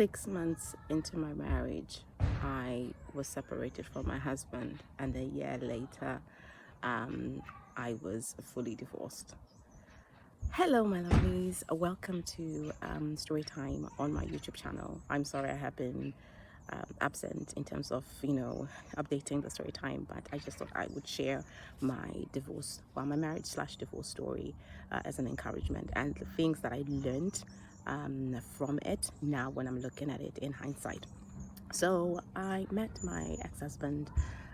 6 months into my marriage, I was separated from my husband, and a year later, I was fully divorced. Hello, my lovelies. Welcome to story time on my YouTube channel. I'm sorry I have been absent in terms of updating the story time, but I just thought I would share my my marriage slash divorce story as an encouragement and the things that I learned from it now when I'm looking at it in hindsight. So I met my ex-husband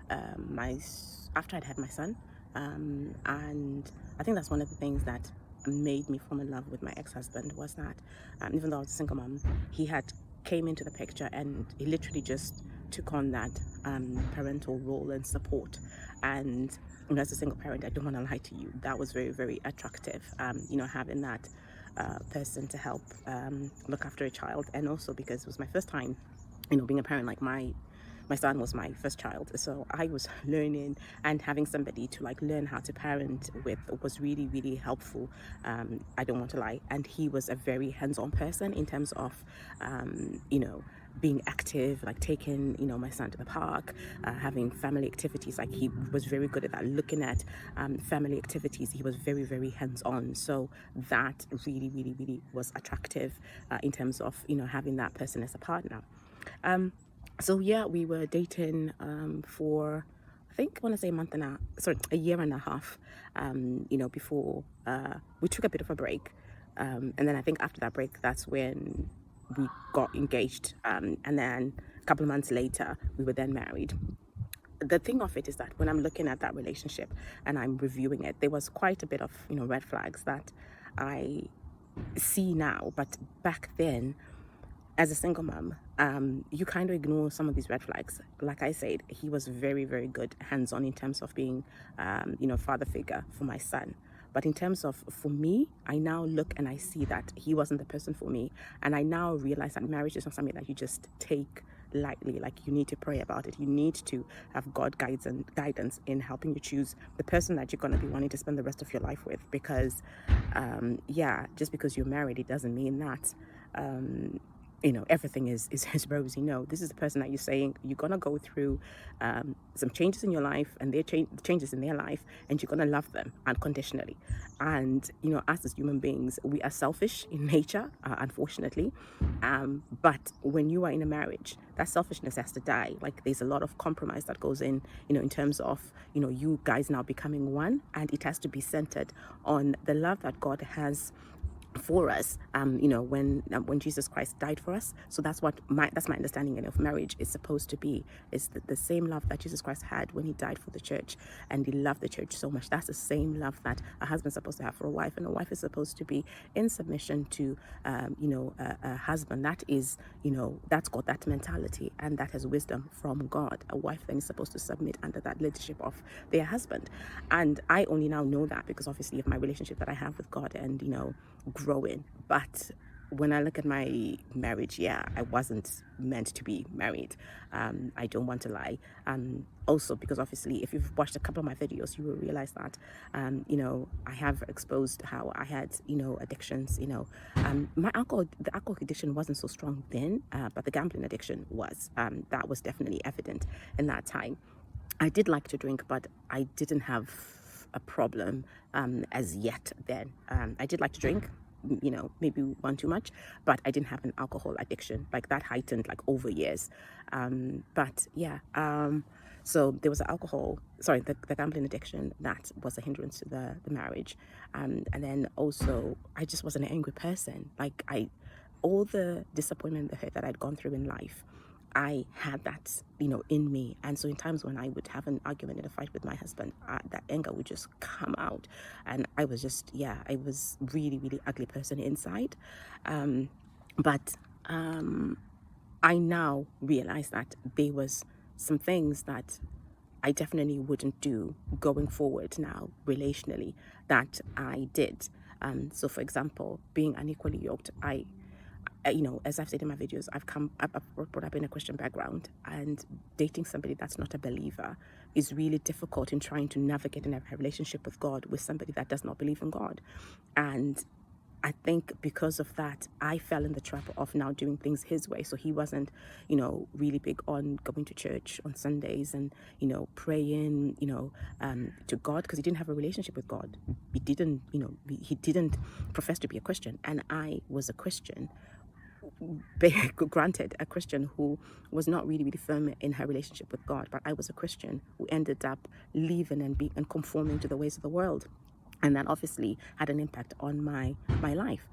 after I'd had my son, and I think that's one of the things that made me fall in love with my ex-husband was that even though I was a single mom, he had came into the picture and he literally just took on that parental role and support. And as a single parent, I don't want to lie to you, that was very, very attractive. Having that person to help look after a child, and also because it was my first time being a parent. Like my son was my first child, so I was learning, and having somebody to like learn how to parent with was really, really helpful. I don't want to lie, and he was a very hands-on person in terms of being active, like taking my son to the park, having family activities. Like he was very good at that, looking at family activities. He was very, very hands-on, so that really, really, really was attractive in terms of having that person as a partner. So yeah, we were dating for, I think, I want to say a year and a half. Before we took a bit of a break, and then I think after that break, that's when we got engaged. And then a couple of months later, we were then married. The thing of it is that when I'm looking at that relationship and I'm reviewing it, there was quite a bit of red flags that I see now, but back then, as a single mom, you kind of ignore some of these red flags. Like I said, he was very, very good hands-on in terms of being, father figure for my son. But in terms of for me, I now look and I see that he wasn't the person for me. And I now realize that marriage is not something that you just take lightly. Like, you need to pray about it. You need to have God guidance in helping you choose the person that you're going to be wanting to spend the rest of your life with. Because, just because you're married, it doesn't mean that everything is rosy. No, this is the person that you're saying you're gonna go through some changes in your life, and their changes in their life, and you're gonna love them unconditionally. And us as human beings, we are selfish in nature, unfortunately. But when you are in a marriage, that selfishness has to die. Like, there's a lot of compromise that goes in terms of you guys now becoming one, and it has to be centered on the love that God has for us, when Jesus Christ died for us. So that's my understanding of marriage is supposed to be, is the same love that Jesus Christ had when he died for the church, and he loved the church so much. That's the same love that a husband's supposed to have for a wife, and a wife is supposed to be in submission to a husband that is that's got that mentality and that has wisdom from God. A wife then is supposed to submit under that leadership of their husband. And I only now know that because obviously of my relationship that I have with God, and growing. But when I look at my marriage, I wasn't meant to be married. I don't want to lie. Also, because obviously, if you've watched a couple of my videos, you will realize that, I have exposed how I had, addictions. The alcohol addiction wasn't so strong then, but the gambling addiction was. That was definitely evident in that time. I did like to drink, but I didn't have a problem as yet then. I did like to drink, maybe one too much, but I didn't have an alcohol addiction. Like, that heightened like over years. So there was the gambling addiction that was a hindrance to the marriage. And then also, I just was an angry person. Like, all the disappointment, the hurt that I'd gone through in life, I had that, in me. And so in times when I would have an argument and a fight with my husband, that anger would just come out. And I was just, I was really, really ugly person inside. But I now realize that there was some things that I definitely wouldn't do going forward now, relationally, that I did. So for example, being unequally yoked, as I've said in my videos, I've brought up in a Christian background, and dating somebody that's not a believer is really difficult in trying to navigate in a relationship with God with somebody that does not believe in God. And I think because of that, I fell in the trap of now doing things his way. So he wasn't, really big on going to church on Sundays and, praying, to God, because he didn't have a relationship with God. He didn't, he didn't profess to be a Christian. And I was a Christian, granted, a Christian who was not really, really firm in her relationship with God. But I was a Christian who ended up leaving and conforming to the ways of the world. And that obviously had an impact on my life.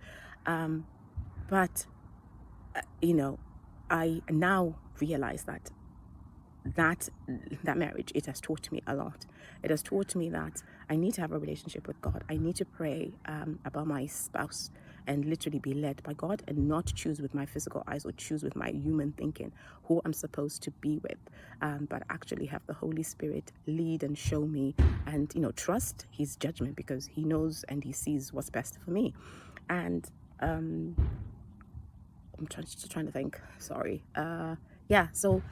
But I now realize that marriage, it has taught me a lot. It has taught me that I need to have a relationship with God. I need to pray about my spouse and literally be led by God, and not choose with my physical eyes or choose with my human thinking who I'm supposed to be with, but actually have the Holy Spirit lead and show me, and trust his judgment, because he knows and he sees what's best for me. And I'm trying to think. Sorry. So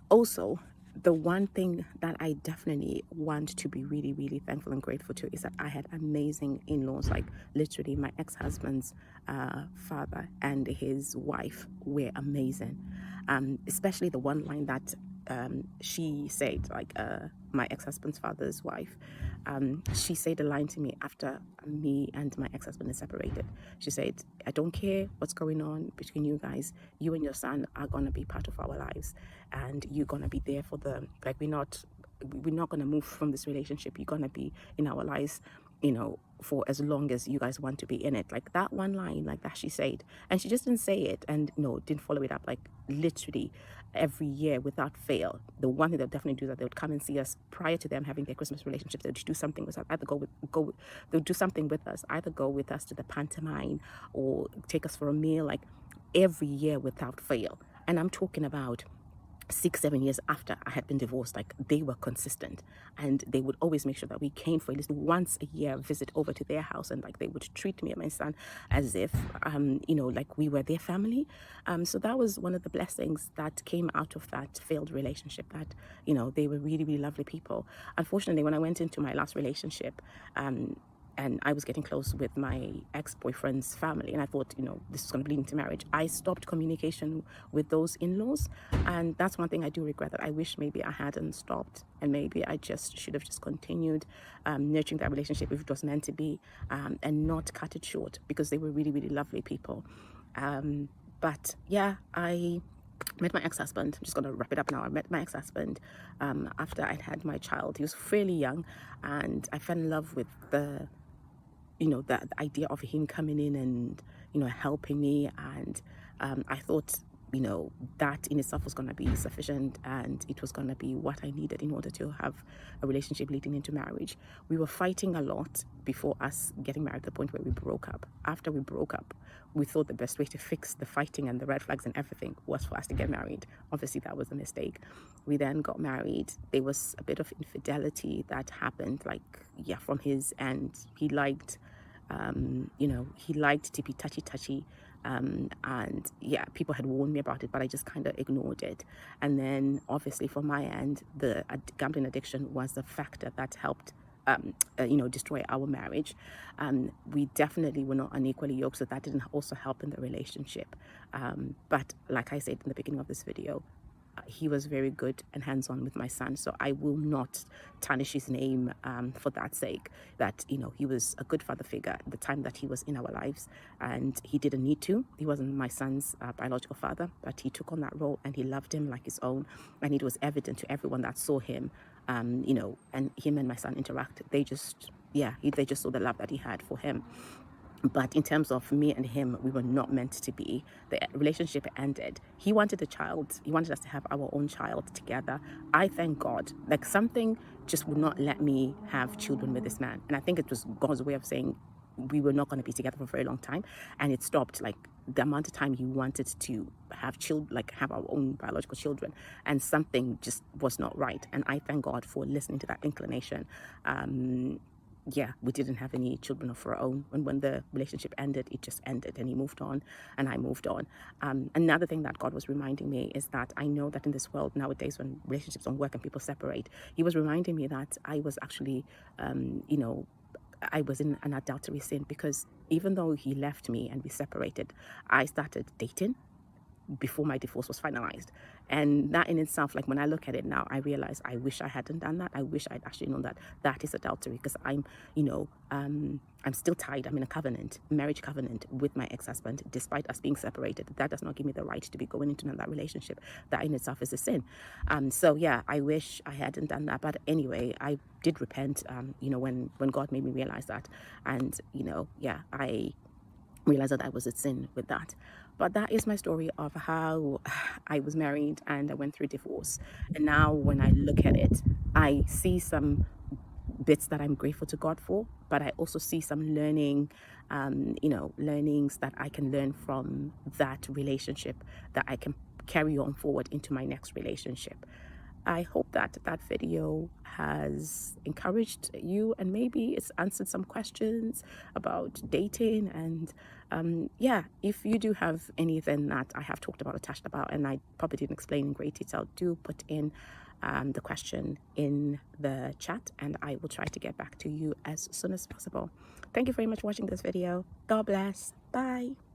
also, the one thing that I definitely want to be really, really thankful and grateful to is that I had amazing in-laws. Like literally, my ex-husband's father and his wife were amazing. Especially the one line that she said, like my ex-husband's father's wife, she said a line to me after me and my ex-husband is separated. She said, I don't care what's going on between you guys. You and your son are going to be part of our lives, and you're going to be there for the, like, we're not going to move from this relationship. You're going to be in our lives, for as long as you guys want to be in it. Like that one line, like that she said, and she just didn't say it and didn't follow it up. Like literally every year without fail, the one thing they'll definitely do is that they would come and see us prior to them having their Christmas relationship. They would do something with us, they'll do something with us, either go with us to the pantomime or take us for a meal, like every year without fail. And I'm talking about 6-7 years after I had been divorced. Like they were consistent, and they would always make sure that we came for at least once a year visit over to their house, and like they would treat me and my son as if like we were their family. So that was one of the blessings that came out of that failed relationship, that they were really, really lovely people. Unfortunately, when I went into my last relationship, and I was getting close with my ex-boyfriend's family, and I thought, this is going to bleed into marriage. I stopped communication with those in-laws, and that's one thing I do regret, that I wish maybe I hadn't stopped, and maybe I just should have just continued nurturing that relationship if it was meant to be, and not cut it short, because they were really, really lovely people. But yeah, I met my ex-husband. I'm just going to wrap it up now. I met my ex-husband after I'd had my child. He was fairly young, and I fell in love with the idea of him coming in and helping me, and I thought that in itself was going to be sufficient, and it was going to be what I needed in order to have a relationship leading into marriage. We were fighting a lot before us getting married, to the point where we broke up. After we broke up, we thought the best way to fix the fighting and the red flags and everything was for us to get married. Obviously, that was a mistake. We then got married. There was a bit of infidelity that happened, from his end. He liked to be touchy, and people had warned me about it, but I just kind of ignored it. And then obviously from my end, the gambling addiction was the factor that helped destroy our marriage. We definitely were not unequally yoked, so that didn't also help in the relationship. But like I said in the beginning of this video, he was very good and hands-on with my son, so I will not tarnish his name for that sake. That he was a good father figure at the time that he was in our lives, and he didn't need to. He wasn't my son's biological father, but he took on that role, and he loved him like his own, and it was evident to everyone that saw him. And him and my son interact. They just saw the love that he had for him. But in terms of me and him, we were not meant to be. The relationship ended. He wanted a child. He wanted us to have our own child together. I thank God. Like, something just would not let me have children with this man. And I think it was God's way of saying we were not going to be together for a very long time. And it stopped, like, the amount of time he wanted to have children, like have our own biological children. And something just was not right. And I thank God for listening to that inclination. We didn't have any children of our own. And when the relationship ended, it just ended, and he moved on and I moved on. Another thing that God was reminding me is that I know that in this world nowadays, when relationships don't work and people separate, he was reminding me that I was actually, I was in an adultery sin, because even though he left me and we separated, I started dating before my divorce was finalized. And that in itself, like when I look at it now, I realize I wish I hadn't done that. I wish I'd actually known that that is adultery, because I'm, I'm still tied. I'm in a covenant, marriage covenant with my ex-husband, despite us being separated. That does not give me the right to be going into that relationship. That in itself is a sin. So yeah, I wish I hadn't done that. But anyway, I did repent, when God made me realize that. And, yeah, I realized that I was a sin with that. But that is my story of how I was married and I went through divorce. And now when I look at it, I see some bits that I'm grateful to God for, but I also see some learnings that I can learn from that relationship that I can carry on forward into my next relationship. I hope that that video has encouraged you, and maybe it's answered some questions about dating. And yeah, if you do have anything that I have talked about or touched about and I probably didn't explain in great detail, do put in the question in the chat and I will try to get back to you as soon as possible. Thank you very much for watching this video. God bless. Bye.